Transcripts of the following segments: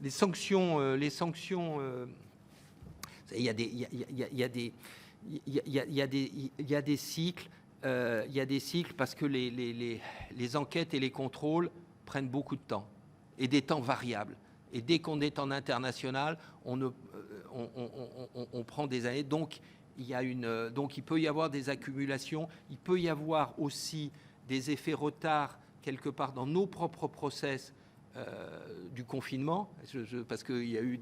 excusez-moi, les sanctions, il y a des cycles, parce que les enquêtes et les contrôles prennent beaucoup de temps et des temps variables. Et dès qu'on est en international, on prend des années. Donc il peut y avoir des accumulations. Il peut y avoir aussi des effets retard quelque part dans nos propres process du confinement, parce qu'il y a eu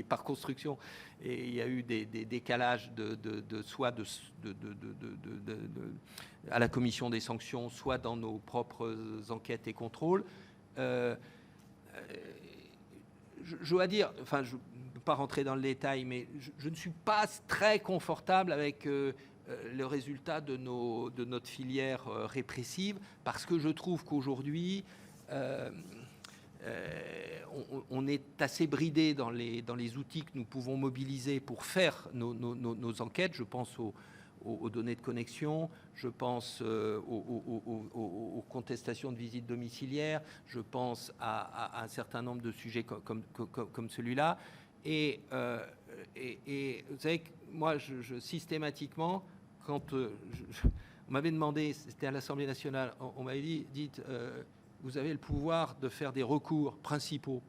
par construction, et il y a eu des décalages soit à la commission des sanctions, soit dans nos propres enquêtes et contrôles. Je dois dire, enfin, je ne peux pas rentrer dans le détail, mais je ne suis pas très confortable avec le résultat de notre filière répressive, parce que je trouve qu'aujourd'hui, on est assez bridé dans les outils que nous pouvons mobiliser pour faire nos enquêtes. Je pense aux données de connexion, je pense aux contestations de visites domiciliaires, je pense à un certain nombre de sujets comme celui-là. Et vous savez que moi, systématiquement, quand on m'avait demandé, c'était à l'Assemblée nationale, on m'avait dit vous avez le pouvoir de faire des recours principaux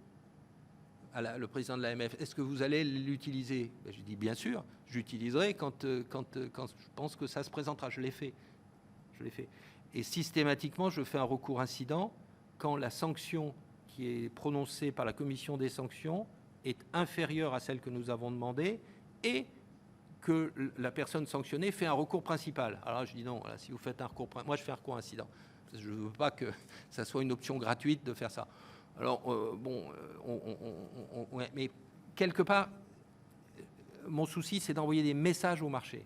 le président de l'AMF. Est-ce que vous allez l'utiliser? Je dis bien sûr, j'utiliserai quand je pense que ça se présentera. Je l'ai fait. Et systématiquement, je fais un recours incident quand la sanction qui est prononcée par la commission des sanctions est inférieure à celle que nous avons demandée et que la personne sanctionnée fait un recours principal. Alors je dis non, voilà, si vous faites un recours, moi je fais un recours incident. Je ne veux pas que ça soit une option gratuite de faire ça. Alors, mais quelque part, mon souci, c'est d'envoyer des messages au marché.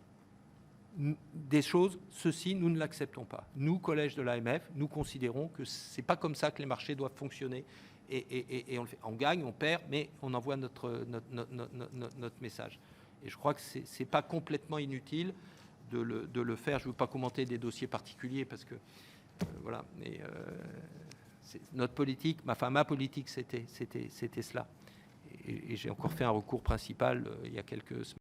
Des choses, ceci, nous ne l'acceptons pas. Nous, collège de l'AMF, nous considérons que ce n'est pas comme ça que les marchés doivent fonctionner. Et on le fait. On gagne, on perd, mais on envoie notre message. Et je crois que ce n'est pas complètement inutile de le faire. Je ne veux pas commenter des dossiers particuliers parce que voilà, mais notre politique, ma politique, c'était cela. Et j'ai encore fait un recours principal il y a quelques semaines.